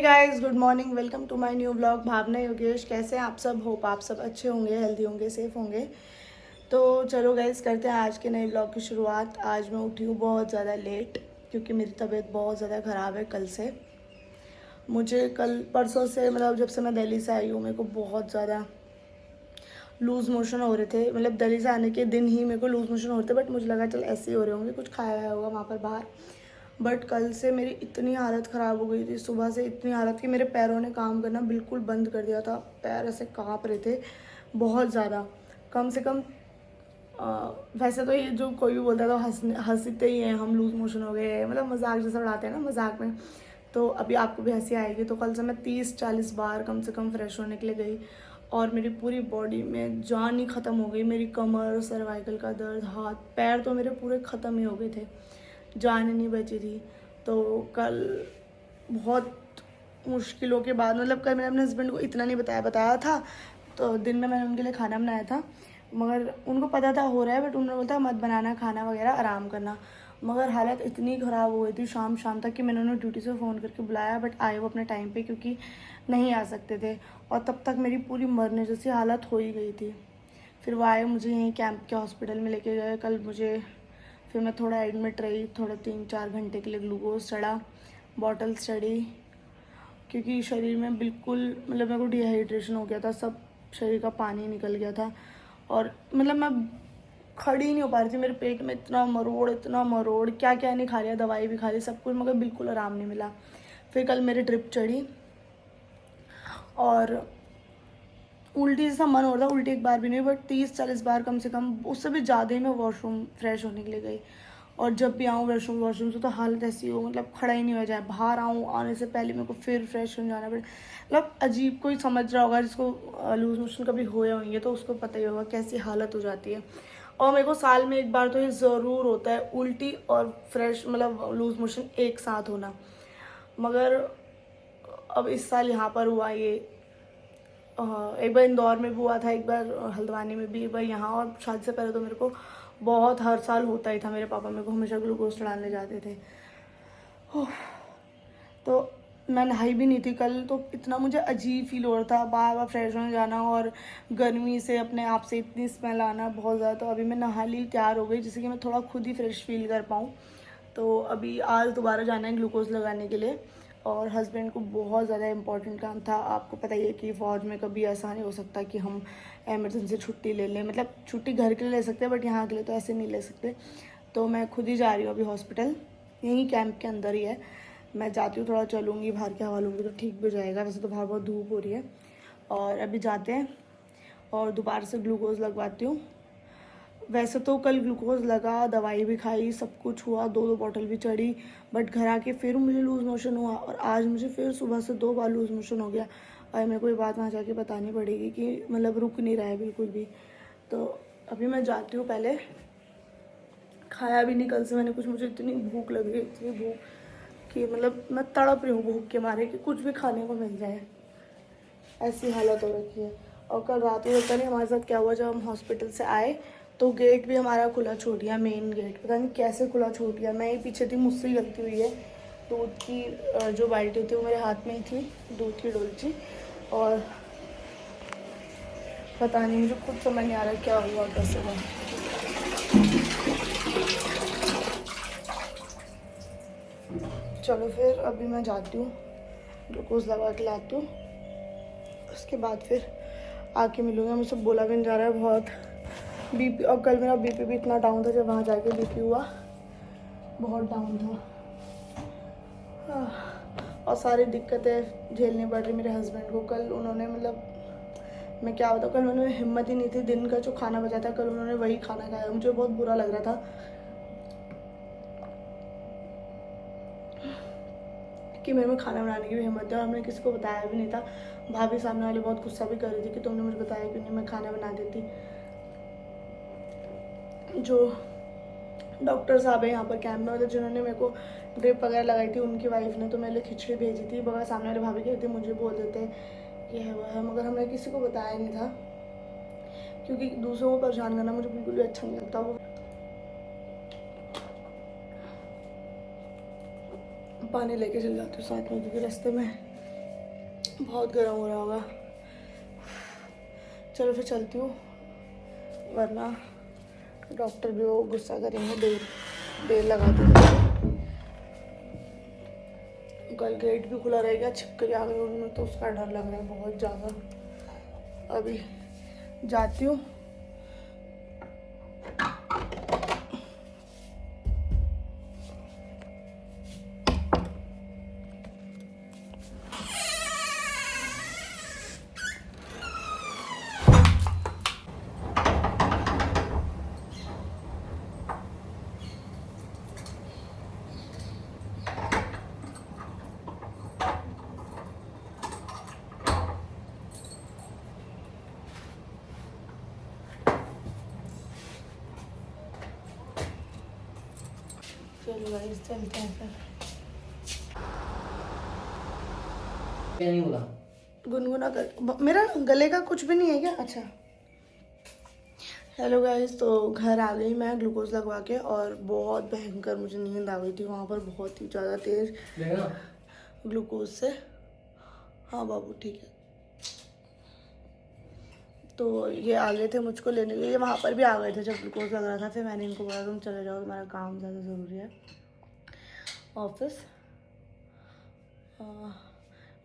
Guys, good morning. Welcome to my new blog. Bhavna Yogesh, कैसे हैं आप सब? होप आप सब अच्छे होंगे, हेल्दी होंगे, सेफ होंगे। तो चलो गाइस, करते हैं आज के नए ब्लॉग की शुरुआत। आज मैं उठी हूँ बहुत ज़्यादा लेट क्योंकि मेरी तबीयत बहुत ज़्यादा ख़राब है कल से। मुझे कल परसों से मतलब जब से मैं दिल्ली से आई हूँ मेरे को बहुत ज़्यादा लूज़ मोशन हो रहे थे। मतलब दिल्ली से आने के दिन ही मेरे को लूज़ मोशन हो रहे थे, बट मुझे लगा चल ऐसे ही हो रहे होंगे, कुछ खाया हुआ होगा वहाँ पर बाहर। बट कल से मेरी इतनी हालत ख़राब हो गई थी, सुबह से इतनी हालत कि मेरे पैरों ने काम करना बिल्कुल बंद कर दिया था। पैर ऐसे काँप रहे थे बहुत ज़्यादा। कम से कम वैसे तो ये जो कोई भी बोलता है तो हंसते ही हैं, हम लूज़ मोशन हो गए, मतलब मजाक जैसा उड़ाते हैं ना मजाक में। तो अभी आपको भी हंसी आएगी। तो कल से मैं 30-40 बार कम से कम फ्रेश होने के लिए गई और मेरी पूरी बॉडी में जान ही ख़त्म हो गई। मेरी कमर, सर्वाइकल का दर्द, हाथ पैर तो मेरे पूरे ख़त्म ही हो गए थे, जान ही नहीं बची थी। तो कल बहुत मुश्किलों के बाद, मतलब कल मैंने अपने हस्बैंड को इतना नहीं बताया था। तो दिन में मैंने उनके लिए खाना बनाया था, मगर उनको पता था हो रहा है, बट उन्होंने बोला था मत बनाना खाना वगैरह, आराम करना। मगर हालत इतनी ख़राब हो गई थी शाम शाम तक कि मैंने उन्हें ड्यूटी से फ़ोन करके बुलाया, बट आए वो अपने टाइम पे क्योंकि नहीं आ सकते थे। और तब तक मेरी पूरी मरने जैसी हालत हो ही गई थी। फिर वो आए, मुझे यहीं कैंप के हॉस्पिटल में लेके गए कल मुझे। फिर मैं थोड़ा एडमिट रही, थोड़ा 3-4 घंटे के लिए ग्लूकोज चढ़ा, बॉटल्स चढ़ी, क्योंकि शरीर में बिल्कुल मतलब मेरे को डिहाइड्रेशन हो गया था, सब शरीर का पानी निकल गया था। और मतलब मैं खड़ी ही नहीं हो पा रही थी, मेरे पेट में इतना मरोड़, क्या क्या नहीं खा लिया, दवाई भी खा ली, सब कुछ, मगर बिल्कुल आराम नहीं मिला। फिर कल मेरी ड्रिप चढ़ी और उल्टी जैसा मन हो रहा था। उल्टी एक बार भी नहीं, बट 30-40 बार कम से कम, उससे भी ज़्यादा ही मैं वॉशरूम फ्रेश होने के लिए गई। और जब भी आऊँ वॉशरूम से तो हालत ऐसी हो, मतलब खड़ा ही नहीं हो जाए। बाहर आऊँ, आने से पहले मेरे को फिर फ्रेश होने जाना पड़े। मतलब अजीब, कोई समझ रहा होगा जिसको लूज़ मोशन कभी हुए होंगे तो उसको पता ही होगा कैसी हालत हो जाती है। और मेरे को साल में एक बार तो ये ज़रूर होता है, उल्टी और फ्रेश मतलब लूज़ मोशन एक साथ होना। मगर अब इस साल यहाँ पर हुआ ये। एक बार इंदौर में भी हुआ था, एक बार हल्द्वानी में भी, एक बार यहाँ। और शादी से पहले तो मेरे को बहुत हर साल होता ही था। मेरे पापा मेरे को हमेशा ग्लूकोज चढ़ाने जाते थे। तो मैं नहाई भी नहीं थी कल, तो इतना मुझे अजीब फील हो रहा था, बार बार फ्रेश होने जाना और गर्मी से अपने आप से इतनी स्मेल आना बहुत ज़्यादा। तो अभी मैं नहा ली, तैयार हो गई, जिससे कि मैं थोड़ा खुद ही फ्रेश फील कर पाऊँ। तो अभी आज दोबारा जाना है ग्लूकोज लगाने के लिए। और हस्बैंड को बहुत ज़्यादा इम्पोर्टेंट काम था। आपको पता ही है कि फ़ौज में कभी ऐसा नहीं हो सकता कि हम एमरजेंसी छुट्टी ले लें। मतलब छुट्टी घर के लिए ले सकते हैं, बट यहाँ के लिए तो ऐसे नहीं ले सकते। तो मैं खुद ही जा रही हूँ अभी हॉस्पिटल, यहीं कैंप के अंदर ही है। मैं जाती हूँ, थोड़ा चलूँगी, बाहर की हवा लूँगी तो ठीक भी हो जाएगा। वैसे तो बाहर बहुत धूप हो रही है। और अभी जाते हैं और दोबारा से ग्लूकोज लगवाती हूँ। वैसे तो कल ग्लूकोज लगा, दवाई भी खाई, सब कुछ हुआ, 2-2 बॉटल भी चढ़ी, बट घर आके फिर मुझे लूज़ मोशन हुआ। और आज मुझे फिर सुबह से 2 बार लूज़ मोशन हो गया। और मेरे को ये बात वहाँ जाके बतानी पड़ेगी कि मतलब रुक नहीं रहा है बिल्कुल भी। तो अभी मैं जाती हूँ, पहले खाया भी नहीं कल से मैंने कुछ। मुझे इतनी भूख लग रही है, इतनी भूख कि मतलब मैं तड़प रही हूँ भूख के मारे कि कुछ भी खाने को मिल जाए, ऐसी हालत हो रखी है। और कल रात को पता नहीं हमारे साथ क्या हुआ, जब हम हॉस्पिटल से आए तो गेट भी हमारा खुला छोड़ दिया, मेन गेट पता नहीं कैसे खुला छोड़ दिया। मैं ही पीछे थी, मुझसे ही गलती हुई है। दूध की जो बाल्टी थी वो मेरे हाथ में ही थी, दूध की डोलची। और पता नहीं, मुझे खुद समझ नहीं आ रहा क्या हुआ कैसे हुआ। चलो फिर अभी मैं जाती हूँ, ग्लूकोज लगा के लाती हूँ, उसके बाद फिर आके मिलूँगी। मुझसे बोला भी नहीं जा रहा है, बहुत बीपी। और कल मेरा बीपी भी इतना डाउन था, जब वहाँ जाके बीपी हुआ बहुत डाउन था। और सारी दिक्कतें झेलनी पड़ रही मेरे हस्बैंड को। कल उन्होंने मतलब मैं क्या बताऊँ, कल उन्होंने हिम्मत ही नहीं थी, दिन का जो खाना बचा था कल उन्होंने वही खाना खाया। मुझे बहुत बुरा लग रहा था कि मेरे में खाना बनाने की भी हिम्मत है। और हमने किसी को बताया भी नहीं था। भाभी सामने वाले बहुत गुस्सा भी कर रही थी कि तुमने मुझे बताया क्यों नहीं, मैं खाना बना देती। जो डॉक्टर साहब है यहाँ पर कैंप में, मतलब जिन्होंने मेरे को ड्रिप वगैरह लगाई थी, उनकी वाइफ ने तो मेरे लिए खिचड़ी भेजी थी। मगर सामने वाले भाभी कहते मुझे बोल देते ये है वो है, मगर हमने किसी को बताया नहीं था क्योंकि दूसरों को परेशान करना मुझे बिल्कुल भी अच्छा नहीं लगता। वो पानी लेके चल जाती हूँ साथ में, क्योंकि रास्ते में बहुत गर्म हो रहा होगा। चलो फिर चलती हूँ, वरना डॉक्टर भी वो गुस्सा करेंगे, देर लगा देंगे। कल गेट भी खुला रहेगा, छिपकली आ गई उनमें, तो उसका डर लग रहा है बहुत ज़्यादा। अभी जाती हूँ। चलो गाइस चलते हैं फिर। क्या नहीं बोला? गुनगुना कर, मेरा गले का कुछ भी नहीं है क्या? अच्छा। हेलो गाइस, तो घर आ गई मैं ग्लूकोज लगवा के, और बहुत भयंकर मुझे नींद आ गई थी वहाँ पर, बहुत ही ज़्यादा तेज ग्लूकोज से। हाँ बाबू ठीक है। तो ये आ गए थे मुझको लेने के लिए, वहाँ पर भी आ गए थे जब ग्लूकोज लग रहा था। फिर मैंने इनको बोला तुम चले जाओ, तुम्हारा काम ज़्यादा ज़रूरी है ऑफिस।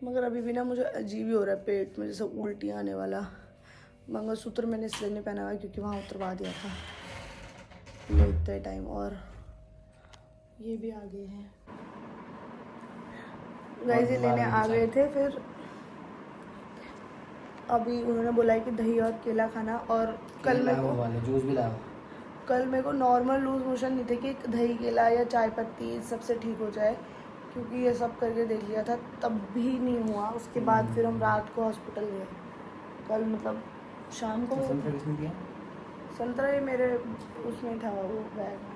मगर अभी भी ना मुझे अजीब ही हो रहा है पेट में, जैसे उल्टी आने वाला। मंगलसूत्र मैंने इसलिए नहीं पहना हुआ क्योंकि वहाँ उतरवा दिया था लेते टाइम। और ये भी आ गए हैं गाइस, ये लेने आ गए थे। फिर अभी उन्होंने बोला है कि दही और केला खाना। और कल मेरे को जूस भी लाओ। कल मेरे को नॉर्मल लूज मोशन नहीं थे कि दही केला या चाय पत्ती सबसे ठीक हो जाए, क्योंकि ये सब करके देख लिया था तब भी नहीं हुआ। उसके बाद फिर हम रात को हॉस्पिटल गए, कल मतलब शाम को। संतरा ये मेरे उसमें था, वो बैग में।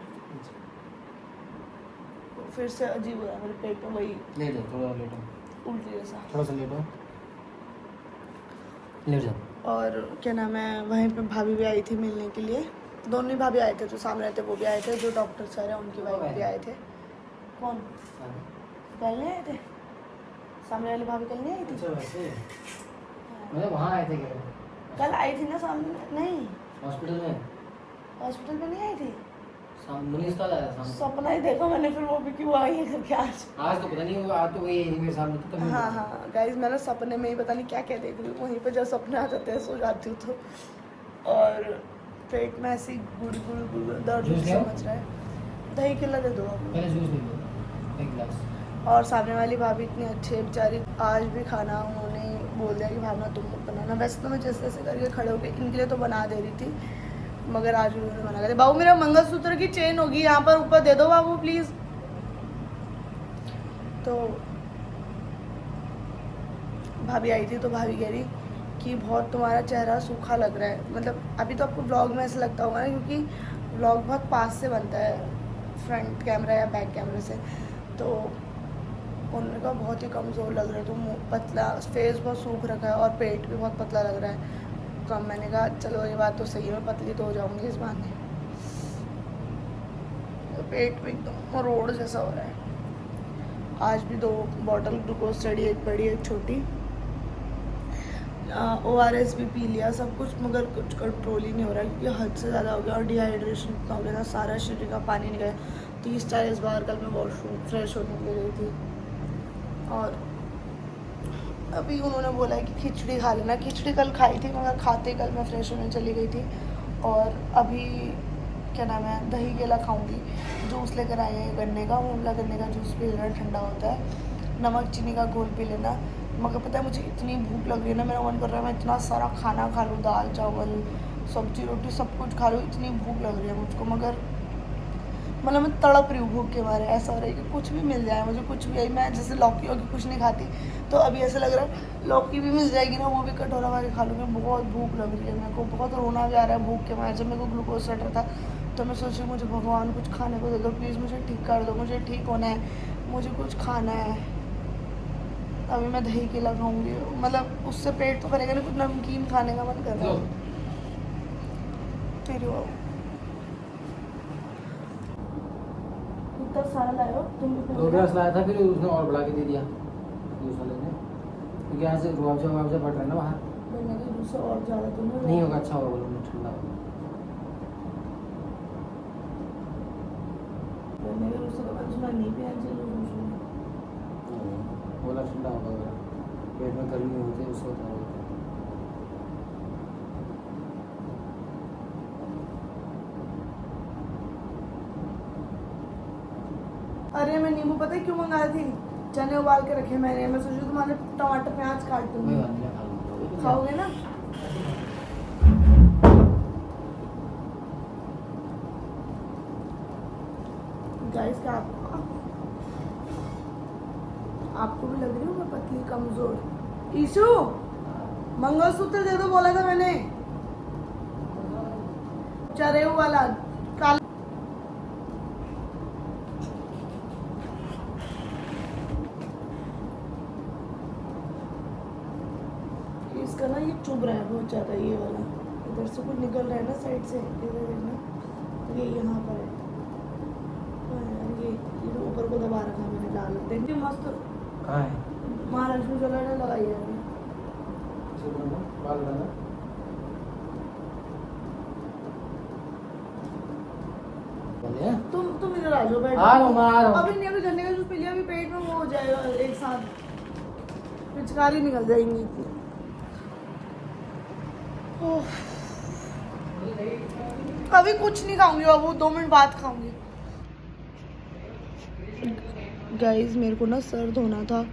फिर से अजीब हो रहा है मेरे पेट में, वही ले लो, थोड़ा लेटो, उल्टी जैसा। थोड़ा सा लेटो, लेट जाओ। और क्या नाम है, वहीं पे भाभी भी आई थी मिलने के लिए। दोनों ही भाभी आए थे, जो सामने रहते वो भी आए थे, जो डॉक्टर सर है उनकी वाइफ भी आए थे। कौन? कल नहीं आए थे? सामने वाली भाभी कल नहीं आई थी? अच्छा वैसे मतलब वहाँ आए थे क्या? कल आई थी ना सामने। नहीं, हॉस्पिटल में। हॉस्पिटल में नहीं आई थी, मुनीस का आया था। सपना ही देखा मैंने। फिर वो भी क्यों आई है करके आज तो पता नहीं, वो आज तो वही मेरे सामने तो तभी। हाँ हाँ गाइस, मैं ना सपने में ही पता नहीं क्या क्या देख रही हूँ, वहीं पे जब सपने आ जाते हैं सो जाती हूँ तो। और पेट में ऐसी गुड़ गुड़ गुड़ दर्द समझ रहा है। दही केला दे दो पहले जूस ले लो एक गिलास। और सामने वाली भाभी इतनी अच्छी है बेचारी, आज भी खाना उन्होंने बोल दिया कि भावना तुम मत बनाना। वैसे तो मैं जैसे जैसे करके खड़े होकर इनके लिए तो बना दे रही थी, मगर आज उन्होंने मना कर दिया। बाबू मेरा मंगलसूत्र की चेन होगी यहाँ पर ऊपर दे दो बाबू प्लीज़। तो भाभी आई थी तो भाभी कह रही कि बहुत तुम्हारा चेहरा सूखा लग रहा है। मतलब अभी तो आपको ब्लॉग में ऐसा लगता होगा ना, क्योंकि ब्लॉग बहुत पास से बनता है फ्रंट कैमरा या बैक कैमरे से। तो उन्होंने कहा बहुत ही कमज़ोर लग रहा है तुम, पतला, फेस बहुत सूख रखा है और पेट भी बहुत पतला लग रहा है कम। मैंने कहा चलो ये बात तो सही है, मैं पतली तो हो जाऊँगी इस बहाने। तो पेट भी एकदम रोड जैसा हो रहा है। आज भी 2 बॉटल ग्लूकोज चढ़ी, एक बड़ी एक छोटी। ORS भी पी लिया सब कुछ, मगर कुछ कंट्रोल ही नहीं हो रहा है क्योंकि हद से ज़्यादा हो गया और डिहाइड्रेशन इतना हो गया था, सारा शरीर का पानी निकला। 30-40 बार कल मैं वॉशरूम फ्रेश होने के लिए गई थी। और अभी उन्होंने बोला है कि खिचड़ी खा लेना। खिचड़ी कल खाई थी मगर खाते कल मैं फ्रेश होने चली गई थी। और अभी क्या नाम है, दही केला खाऊंगी। जूस लेकर आए हैं गन्ने का, मोमला गन्ने का जूस पी लेना, ठंडा होता है। नमक चीनी का घोल पी लेना। मगर पता है मुझे इतनी भूख लग रही है ना, मेरा मन कर रहा है मैं इतना सारा खाना खा लूँ, दाल चावल सब्जी रोटी सब कुछ खा लूँ, इतनी भूख लग रही है मुझको। मगर मतलब मैं तड़प रही हूँ भूख के मारे। ऐसा हो रहा है कि कुछ भी मिल जाए मुझे, कुछ भी। मैं जैसे लौकी वौकी कुछ नहीं खाती, तो अभी ऐसा लग रहा है लौकी भी मिल जाएगी ना, वो भी कटोरा वाले खा लूँगी। बहुत भूख लग रही है मेरे को, बहुत रोना भी आ रहा है भूख के मारे। जब मेरे को ग्लूकोज चढ़ रहा था तो मैं सोची मुझे भगवान कुछ खाने को दे दो प्लीज़, मुझे ठीक कर दो, मुझे ठीक होना है, मुझे कुछ खाना है। अभी मैं दही केला खाऊंगी, मतलब उससे पेट तो भरेगा ना, कुछ नमकीन खाने का मन कर रहा है। फिर वो इतना सारा लाए हो तुम भी? 2 गिलास लाया था, फिर उसने और बढ़ा के दे दिया दूसरे ने। क्योंकि यहाँ से रुआवजा बढ़ रहा है ना वहाँ। बनने के दूसरा और ज़्यादा तो नहीं होगा, अच्छा होगा बोलो, ठंडा होगा। बनने के दूसरा तो सुना नहीं पिया चाहिए। बोला ठंडा होगा, अगर पेट में गर्मी होती है उससे होता है। अरे मैं नींबू पता है क्यों मंगाई थी? चने उबाल के रखे मैंने, मैं सोची तुम्हारे टमाटर प्याज काट दूंगी। कोई बात नहीं, खा लूँगा। खाओगे ना? गाइस का आपको भी लग रही हूँ मैं पतली कमजोर? ईशु मंगलसूत्र दे दो बोला था मैंने, चरेऊ वाला काला। इसका ना ये चुभ रहा है बहुत ज्यादा, ये वाला इधर से कुछ निकल रहा है ना साइड से, इधर देखना ये यहाँ पर है। हाँ यार, ये ऊपर को दबा रखा है मैंने लाल, देखिए मस्त। कहाँ है? महालक्ष्मी ज्वेलर लगाई है अभी। बाल लगाना। बोलिए। तुम इधर आ जाओ, बैठ आ रहा हूँ, मैं आ रहा हूँ। अभी नहीं, अभी गन्ने का जूस पी लिया, अभी पेट में वो हो जाएगा एक साथ, पिचकारी निकल जाएंगी इतनी। ओह, अभी कुछ नहीं खाऊंगी बाबू, 2 मिनट बाद खाऊंगी। गाइस मेरे को ना सर धोना था,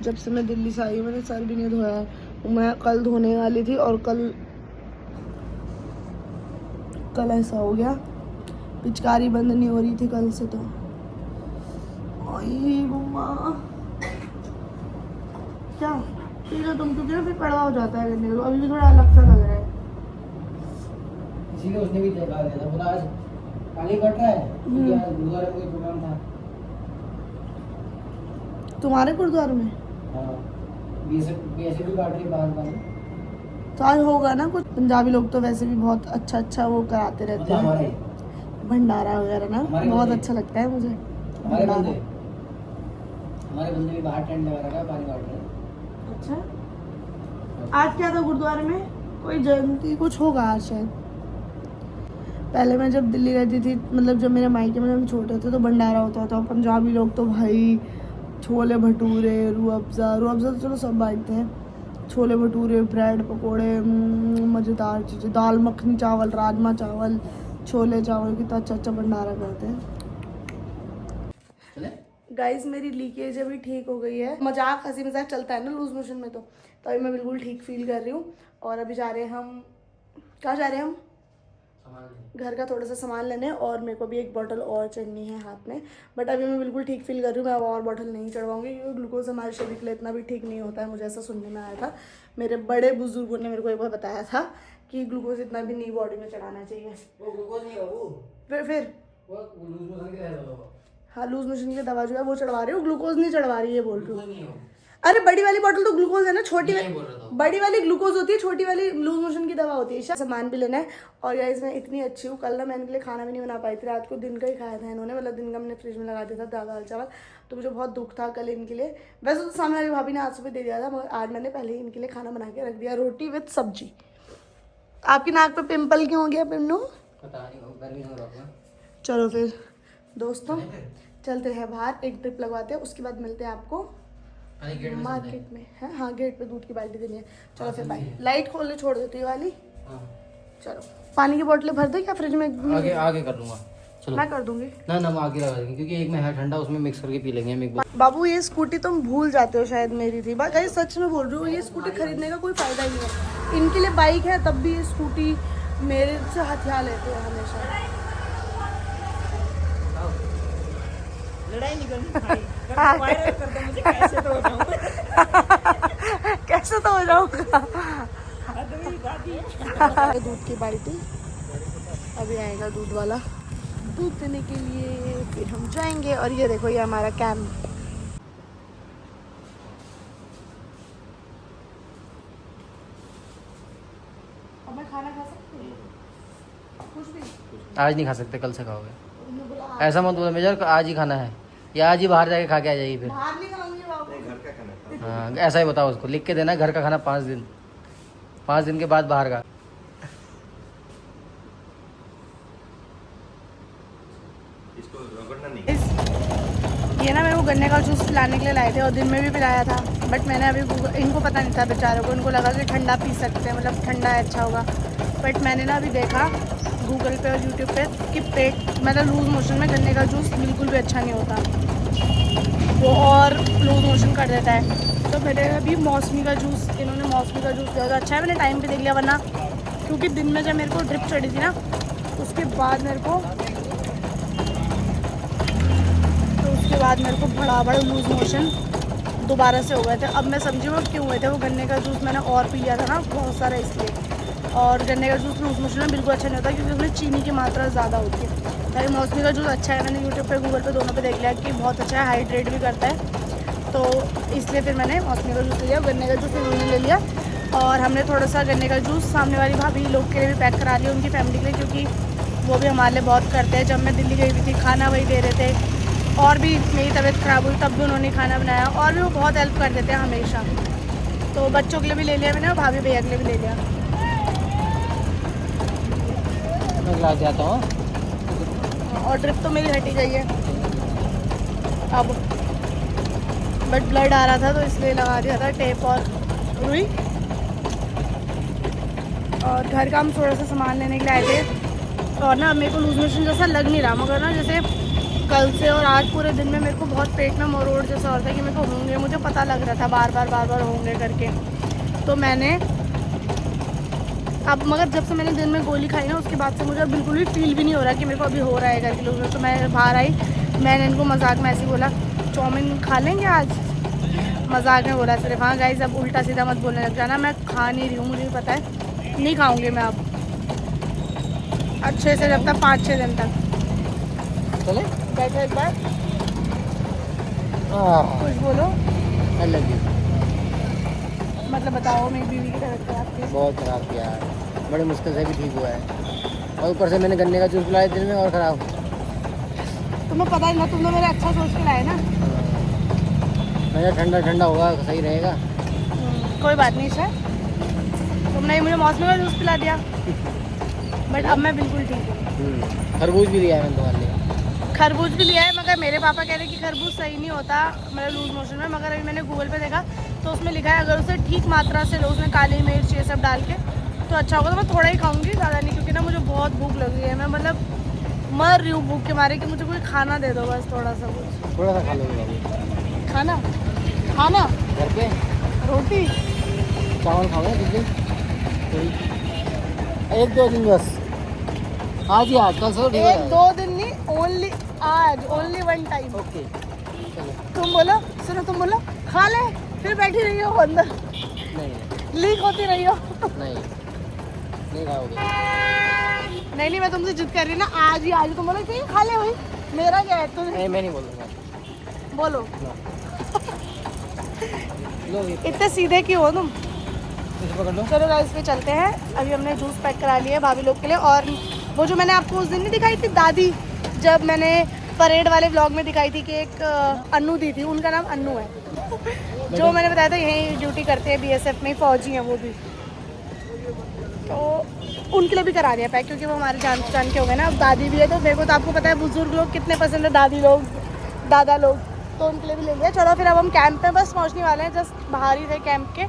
जब से मैं दिल्ली से आई मैंने सर भी नहीं धोया। मैं कल धोने वाली थी और कल ऐसा हो गया, पिचकारी बंद नहीं हो रही थी कल से। तो आई मम्मा क्या ठीक है तुम, क्योंकि ना फिर कड़वा हो जाता है गन्ने का, अभी भी थोड़ा अलग सा लग रहा है। इसीलिए उसने भी देखा दिया था, बोला आज काली कट रहा है क्योंकि आज गुरुद्वारे में कोई प्रोग्राम था। तुम्हारे गुरुद्वारे में? हाँ, बीएसए भी काट रही बाहर बाहर। तो आज होगा ना कुछ। पंजाबी लोग तो वैसे भी बहुत अच्छा वो कराते रहते मतलब हैं, हमारे भंडारा वगैरह ना, हमारे बहुत बंदे। अच्छा लगता है मुझे हमारे बंदे भी बाहर टेंट लगा रखा है, पानी काट रहे हैं। अच्छा आज क्या था गुरुद्वारे में? कोई जयंती कुछ होगा आज शायद। पहले मैं जब दिल्ली रहती थी, मतलब जब मेरे मायके में हम छोटे थे तो भंडारा होता था। पंजाबी लोग तो भाई छोले भटूरे, रूह अफ़ज़ा तो चलो सब बांटते हैं, छोले भटूरे, ब्रेड पकोड़े, मज़ेदार चीज़ें, दाल मखनी चावल, राजमा चावल, छोले चावल, कितना अच्छा भंडारा करते हैं। गाइस मेरी लीकेज अभी ठीक हो गई है, मजाक हंसी मजाक चलता है ना लूज मोशन में, तो अभी मैं बिल्कुल ठीक फील कर रही हूँ। और अभी जा रहे हैं हम, कहाँ जा रहे हैं हम? घर का थोड़ा सा सामान लेने, और मेरे को भी एक बॉटल और चढ़नी है हाथ में। बट अभी मैं बिल्कुल ठीक फील कर रही हूँ, मैं अब और बॉटल नहीं चढ़वाऊंगी क्योंकि ग्लूकोज हमारे शरीर के लिए इतना भी ठीक नहीं होता है। मुझे ऐसा सुनने में आया था, मेरे बड़े बुजुर्गों ने मेरे को एक बार बताया था कि ग्लूकोज इतना भी नहीं बॉडी में चढ़ाना चाहिए। वो ग्लूकोज नहीं बाबू, फिर वो लूज मोशन की दवा। हाँ लूज मोशन की दवा जो है वो चढ़वा रही हूँ, ग्लूकोज नहीं चढ़वा रही है बोल रही हूँ। नहीं हो। अरे बड़ी वाली बोतल तो ग्लूकोज है ना, छोटी नहीं बोल रहा था। बड़ी वाली ग्लूकोज होती है, छोटी वाली लूज मोशन की दवा होती है। सामान भी लेना है। और गाइस मैं इतनी अच्छी हूँ, कल ना मैं इनके लिए खाना भी नहीं बना पाई थी, रात को दिन का ही खाया था इन्होंने, मतलब दिन का मैंने फ्रिज में लगा दिया था दाल चावल, तो मुझे बहुत दुख था कल इनके लिए। वैसे तो सामने वाली भाभी ने आज सुबह दे दिया था, मगर आज मैंने पहले ही इनके लिए खाना बना के रख दिया, रोटी विद सब्जी। आपकी नाक पे पिम्पल क्यों हो गया पिन्नू? पता नहीं, गर्मी हो रहा है। चलो फिर दोस्तों चलते हैं बाहर, एक ट्रिप लगवाते हैं, उसके बाद मिलते हैं आपको मार्केट में। है हाँ, गेट पे दूध की बाल्टी देनी है। चलो फिर बाय। लाइट खोलने छोड़ देती है वाली। चलो पानी की बोतलें भर दे क्या फ्रिज में? आगे कर लूंगा, चलो मैं कर दूंगी ना मैं आगे लगा देंगे क्योंकि एक में है ठंडा, उसमें मिक्स करके पी लेंगे हम एक बार। बाबू। ये स्कूटी तुम भूल जाते हो शायद मेरी थी, भाई सच में बोल रही हूँ, ये स्कूटी खरीदने का कोई फायदा ही नहीं है। इनके लिए बाइक है तब भी ये स्कूटी मेरे से हथियार लेते हैं हमेशा। लड़ाई नहीं करनी भाई, वायरल कर दो मुझे, कैसे तो हो जाऊं। कैसे तो हो जाऊंगा। अदवी दादी। दूध की बाल्टी, अभी आएगा दूध वाला दूध देने के लिए, फिर हम जाएंगे। और ये देखो ये हमारा कैंप। अब मैं खाना खा सकती हूँ? कुछ भी आज नहीं खा सकते, कल से खाओगे। उन्होंने बोला ऐसा मत बोलो मेजर, आज ही खाना है या आज ही बाहर जाके खा के आ जाइए फिर। बाहर नहीं खाऊंगी बाबू। घर का खाना था। हाँ ऐसा ही बताओ उसको, लिख के देना घर का खाना 5 दिन, 5 दिन के बाद बाहर का। ये ना मेरे को गन्ने का जूस पिलाने के लिए लाए थे और दिन में भी पिलाया था, बट मैंने अभी इनको पता नहीं था बेचारों को, इनको लगा कि ठंडा पी सकते हैं, मतलब ठंडा है अच्छा होगा। बट मैंने ना अभी देखा गूगल पे और यूट्यूब पे कि पेट मतलब लूज़ मोशन में गन्ने का जूस बिल्कुल भी अच्छा नहीं होता, वो और लूज़ मोशन कर देता है। तो मैंने अभी मौसमी का जूस, इन्होंने मौसमी का जूस दिया तो अच्छा है, मैंने टाइम पे देख लिया, वरना क्योंकि दिन में जब मेरे को ड्रिप चढ़ी थी ना उसके बाद मेरे को बड़ा लूज़ मोशन दोबारा से हो गए थे। अब मैं समझी वो क्यों हुए थे, वो गन्ने का जूस मैंने और पी लिया था ना बहुत सारा इसलिए। और गन्ने का जूस लूज़ मोशन में बिल्कुल अच्छा नहीं होता क्योंकि उसमें चीनी की मात्रा ज़्यादा होती है। भाई मौसमी का जूस अच्छा है, मैंने यूट्यूब पे गूगल पे दोनों पे देख लिया कि बहुत अच्छा है, हाइड्रेट भी करता है, तो इसलिए फिर मैंने मौसमी का जूस लिया। गन्ने का जूस इन्होंने ले लिया और हमने थोड़ा सा गन्ने का जूस सामने वाली भाभी लोग के लिए भी पैक करा लिया, उनकी फैमिली के लिए, क्योंकि वो भी हमारे लिए बहुत करते हैं। जब मैं दिल्ली गई हुई थी खाना वही दे रहे थे, और भी मेरी तबीयत ख़राब हुई तब भी उन्होंने खाना बनाया, और भी वो बहुत हेल्प कर देते हैं हमेशा। तो बच्चों के लिए भी ले लिया मैंने और भाभी भैया के लिए भी ले लिया। मैं ग्लास जाता हूँ और ड्रिप तो मेरी हटी गई है अब, बट ब्लड आ रहा था तो इसलिए लगा दिया था टेप और रुई। और घर का हम थोड़ा सा सामान लेने के लिए आए थे और ना मेरे को लूज मोशन जैसा लग नहीं रहा, मगर ना जैसे कल से और आज पूरे दिन में मेरे को बहुत पेट में मरोड़ जैसा होता है कि मेरे को होंगे, मुझे पता लग रहा था बार बार होंगे करके। तो मैंने अब मगर जब से मैंने दिन में गोली खाई ना उसके बाद से मुझे बिल्कुल भी फील भी नहीं हो रहा कि मेरे को अभी हो रहा है करके लोग। तो मैं बाहर आई, मैंने इनको मजाक में ऐसे बोला चाउमीन खा लेंगे आज, मजाक में बोला सिर्फ। हाँ गाइस अब उल्टा सीधा मत बोलने लग जाना, मैं खा नहीं रही हूँ, मुझे भी पता है नहीं खाऊंगी मैं अब अच्छे से जब तक 5-6 दिन तक। चले बैठो एक बार, कुछ बोलो। I love you। मतलब बताओ मेरी बीवी की तरफ से आपकी। बहुत ख़राब किया है, बड़े मुश्किल से भी ठीक हुआ है, और ऊपर से मैंने गन्ने का जूस पिलाया दिन में और ख़राब। तुम्हें पता ही ना, तुमने मेरे अच्छा सोच के लाए ना। मैं ठंडा ठंडा होगा सही रहेगा। कोई बात नहीं सर, तुमने मुझे मौसमी का जूस पिला दिया, बट अब मैं बिल्कुल ठीक हूँ। खरबूज भी दिया है मैंने तुम्हारे लिए। खरबूज भी लिया है, मगर मेरे पापा कह रहे कि खरबूज सही नहीं होता मतलब लूज मोशन में, मगर अभी मैंने गूगल पे देखा तो उसमें लिखा है अगर उसे ठीक मात्रा से लो, उसमें काली मिर्च ये सब डाल के तो अच्छा होगा। तो मैं थोड़ा ही खाऊंगी, ज़्यादा नहीं, क्योंकि ना मुझे बहुत भूख लगी है, मैं मतलब मर रही हूँ भूख के मारे कि मुझे कोई खाना दे दो बस, थोड़ा सा कुछ। थोड़ा सा खा लोगे खाना खाना घर पे रोटी चावल खाओगे किस दिन? 1-2 दिन बस, आज ही आज, कल से 1-2 दिन नहीं, ओनली आज, ओनली 1 टाइम। ओके चलो। तुम बोलो, सुनो तुम बोलो खा ले, फिर बैठी रही हो अंदर नहीं लीक होती रही हो। नहीं खाओगे। नहीं मैं तुमसे जिद कर रही ना, आज ही तुम बोलो कि खा ले भाई, मेरा क्या है तुम। नहीं मैं नहीं बोलूँगा। बोलो लो इतने सीधे क्यों हो तुम। इसे पकड़ लो। चलो गाइस पे चलते हैं, अभी हमने जूस पैक करा लिया है भाभी लोग के लिए। और वो जो मैंने आपको उस दिन नहीं दिखाई थी दादी, जब मैंने परेड वाले व्लॉग में दिखाई थी कि एक अन्नू दी थी, उनका नाम अन्नू है जो मैंने बताया था यहीं ड्यूटी करते हैं बीएसएफ में, फौजी हैं वो भी, तो उनके लिए भी करा दिया पैक क्योंकि वो हमारे जान पहचान के हो गए ना। अब दादी भी है तो देखो, तो आपको पता है बुजुर्ग लोग कितने पसंद है, दादी लोग दादा लोग, तो उनके लिए भी ले लिया। चलो फिर अब हम कैंप पे बस पहुंचने वाले हैं, जस्ट बाहर ही थे कैंप के,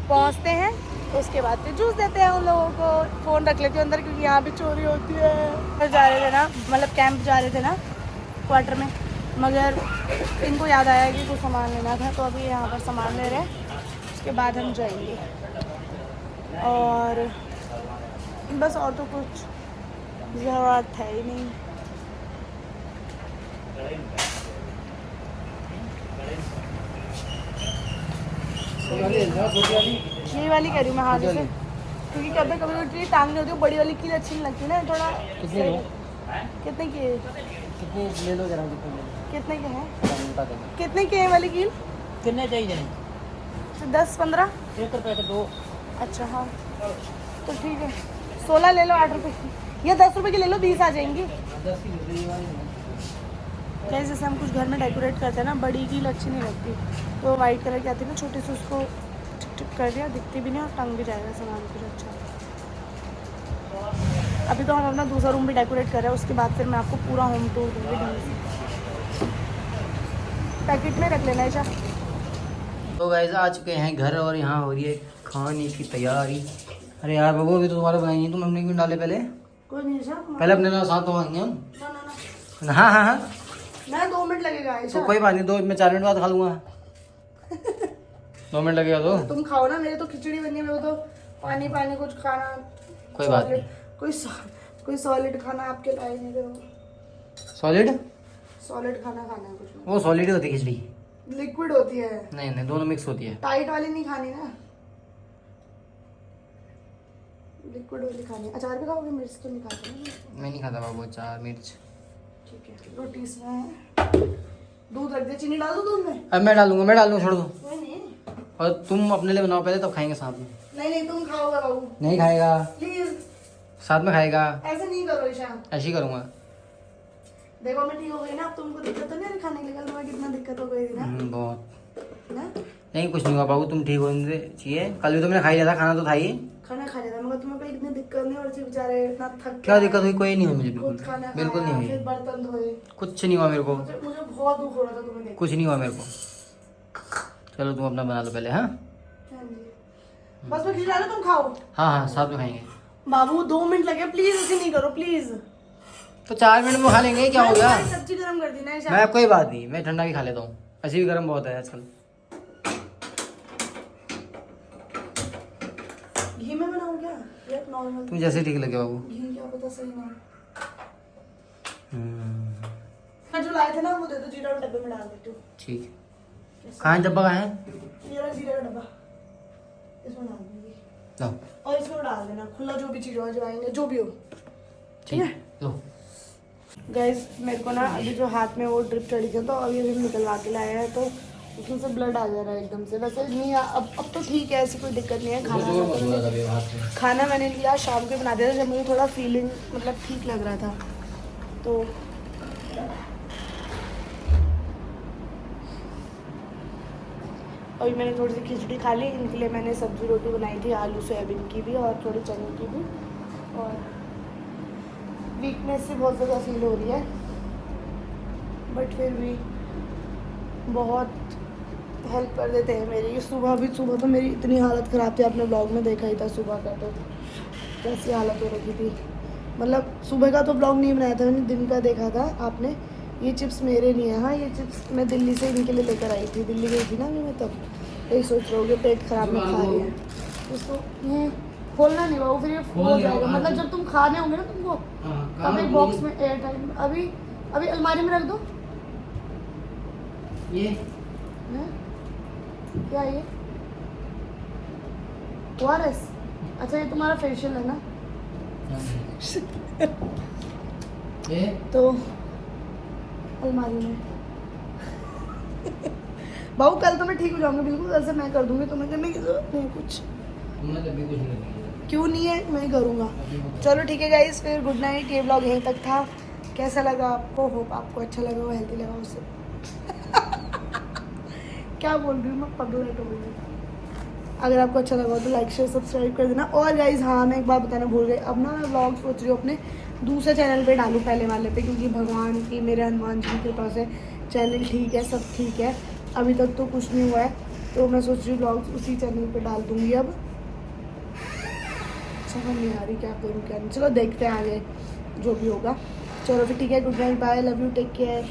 पहुंचते हैं तो उसके बाद फिर जूस देते हैं उन लोगों को। फ़ोन रख लेती हूँ अंदर क्योंकि यहाँ भी चोरी होती है। फिर जा रहे थे ना, मतलब कैंप जा रहे थे ना क्वार्टर में, मगर इनको याद आया कि कुछ सामान लेना था, तो अभी यहाँ पर सामान ले रहे हैं, उसके बाद हम जाएंगे। और बस और तो कुछ ज़रूरत है ही नहीं। ये वाली कह रही हूँ मैं हाथ से, क्योंकि कभी कभी टांग नहीं होती, बड़ी वाली कील अच्छी नहीं लगती ना, थोड़ा। कितने की है? कितने ले लो जरा, कितने के हैं? बता देना कितने की है वाली कील? कितने चाहिए? 10-15। 1 रुपये का 2। अच्छा हाँ तो ठीक है, 16 ले लो 8 रुपये की, या 10 रुपये की ले लो, 20 आ जाएंगी। 10 की ले लो। कैसे जैसे हम कुछ घर में डेकोरेट करते हैं ना, बड़ी की अच्छी नहीं लगती, तो वाइट कलर की आती है ना छोटी सी, उसको टिक कर दिया, दिखती भी नहीं और टंग भी जाएगा सामान कुछ अच्छा। अभी तो हम अपना दूसरा रूम भी डेकोरेट कर रहे हैं, उसके बाद फिर मैं आपको पूरा होम टूर दूँगी ढंग से। पैकेट में रख लेना ऐसा। तो गाइस आ चुके हैं घर और यहाँ हो रही है खाने की तैयारी। अरे यार बाबू अभी तो तुम्हारे बनाई है, तुम हमने क्यों डाले पहले? कोई नहीं ऐसा, पहले अपने साथ तो आएंगे हम। ना हाँ हाँ हाँ मैं 2 मिनट लगेगा ऐसा। तो कोई बात नहीं, 2 मैं 4 मिनट बाद खा लूँगा। 2 मिनट लगेगा तो तुम खाओ ना, मेरे तो खिचड़ी बनी है, मेरे को तो पानी पानी कुछ खाना। कोई बात नहीं। कोई सॉलिड खाना आपके लाए नहीं करो। सॉलिड खाना है कुछ नहीं। वो सॉलिड होती है खिचड़ी, लिक्विड होती है, नहीं नहीं दोनों मिक्स होती है। टाइट वाली नहीं खानी ना, लिक्विड वाली खानी है। अचार भी खाओगे? मिर्च तो नहीं खाते ना? मैं नहीं खाता बाबू अचार मिर्च। ठीक है, रोटी इसमें दूध रख दे, चीनी डाल दो दूध में? अब मैं डालूंगा छोड़ दो। कोई नहीं, और तुम अपने लिए बनाओ पहले, तब खाएंगे साथ में। नहीं तुम खाओगे बाबू, नहीं खाएगा, प्लीज साथ में खाएगा। ऐसे नहीं करो ईशा। ऐसे ही करूँगा। देखो मैं ठीक हो गई ना, अब तुमको दिक्कत तो नहीं है खाने के लिए? कल तुम्हें कितना दिक्कत हो गई थी ना? बहुत। ना नहीं कुछ नहीं हुआ बाबू, तुम ठीक होने चाहिए। कल भी तो मैंने खा लिया था, खाना तो था ही। खाना खा लिया था, मगर तुम्हें कोई इतनी दिक्कत नहीं, और बेचारे इतना थक क्या दिक्कत हुई? कोई नहीं हुई मुझे, खुद खाना बिल्कुल नहीं खाया, हुई। फिर बर्तन धोए, कुछ नहीं हुआ मेरे को, मुझे बहुत दुख हो रहा था तुम्हें देख। कुछ नहीं हुआ मेरे को। चलो तुम अपना बना लो पहले। हाँ हाँ जी, बस मैं खिला रहा, तुम खाओ। हाँ हाँ साथ में खाएंगे। बाबू 2 मिनट लगे, प्लीज ऐसे नहीं करो प्लीज। तो 4 मिनट में खा लेंगे, क्या हो गया? सब्जी गर्म कर दी ना ईशा। मैं कोई बात नहीं, मैं ठंडा भी खा लेता हूँ, ऐसे भी गर्म बहुत है आजकल। घी में बनाऊं क्या या नॉर्मल? तुम जैसे ठीक लगे बाबू। घी क्या पता सही ना। मैं जो लाए थे ना वो दे दो, जीरा के डब्बे में डाल देती हूँ। ठीक है। कहाँ है डब्बा? कहाँ है? ये रहा जीरा का डब्बा, इसमें डाल दूंगी। लो और इसमें डाल देना खुला, जो भी चीज़ हो जो आएंगे जो भी हो। ठीक है लो। गाइस, मेरे को ना अभी जो हाथ में वो ड्रिप चढ़ी थी, तो अभी निकलवा के लाया है, तो उसमें से ब्लड आ जा रहा है एकदम से। वैसे नहीं, अब तो ठीक है, ऐसी कोई दिक्कत नहीं है। खाना मैंने लिया शाम को बना दिया था, जब मुझे थोड़ा फीलिंग मतलब ठीक लग रहा था। तो अभी मैंने थोड़ी सी खिचड़ी खा ली, इनके लिए मैंने सब्जी रोटी बनाई थी, आलू सोयाबीन की भी और थोड़ी चने की भी। और वीकनेस से बहुत ज़्यादा फील हो रही है, बट फिर भी बहुत हेल्प कर देते हैं मेरी। ये सुबह तो मेरी इतनी हालत ख़राब थी, आपने ब्लॉग में देखा ही था सुबह का, तो कैसी हालत हो रखी थी। मतलब सुबह का तो ब्लॉग नहीं बनाया था मैंने, दिन का देखा था आपने। ये चिप्स मेरे नहीं है, हाँ ये चिप्स मैं दिल्ली से इनके लिए लेकर आई थी, दिल्ली गई थी ना अभी मैं, तब यही सोच रहा हूँ पेट खराब में खा रही है इसको। ये खोलना नहीं बाबू, फिर ये हो जाएगा। मतलब जब तुम खाने होंगे ना तुमको, तब एक बॉक्स में एयर टाइट, अभी अलमारी में रख दो। ये है? क्या ये ORS? अच्छा ये तुम्हारा फेशियल है ना? ये तो अलमारी में बाबू कल तो मैं ठीक हो जाऊंगी बिल्कुल, ऐसे मैं कर दूंगी, तुम्हें करने की जरूरत नहीं कुछ। तुमने तब भी कुछ नहीं किया। क्यों नहीं है, मैं करूँगा। चलो ठीक है गाइस, फिर गुड नाइट। ये ब्लॉग यहीं तक था। कैसा लगा आपको? होप आपको अच्छा लगा हो, हेल्दी लगा उससे। क्या बोल रही हूँ मैं, पगलेट हो गई। अगर आपको अच्छा लगा हो तो लाइक शेयर सब्सक्राइब कर देना। और गाइस हाँ, मैं एक बात बताना भूल गई, अब ना मैं ब्लॉग सोच रही हूँ अपने दूसरे चैनल पे डालूँ पहले वाले पे, क्योंकि भगवान की, मेरे हनुमान जी की कृपा से चैनल ठीक है, सब ठीक है, अभी तक तो कुछ नहीं हुआ है। तो मैं सोच रही हूँ ब्लॉग्स उसी चैनल पे डाल दूँगी अब। समझ नहीं आ रही क्या करूँ क्या नहीं, चलो देखते हैं आगे जो भी होगा। चलो फिर ठीक है, good night, bye, love you, take care.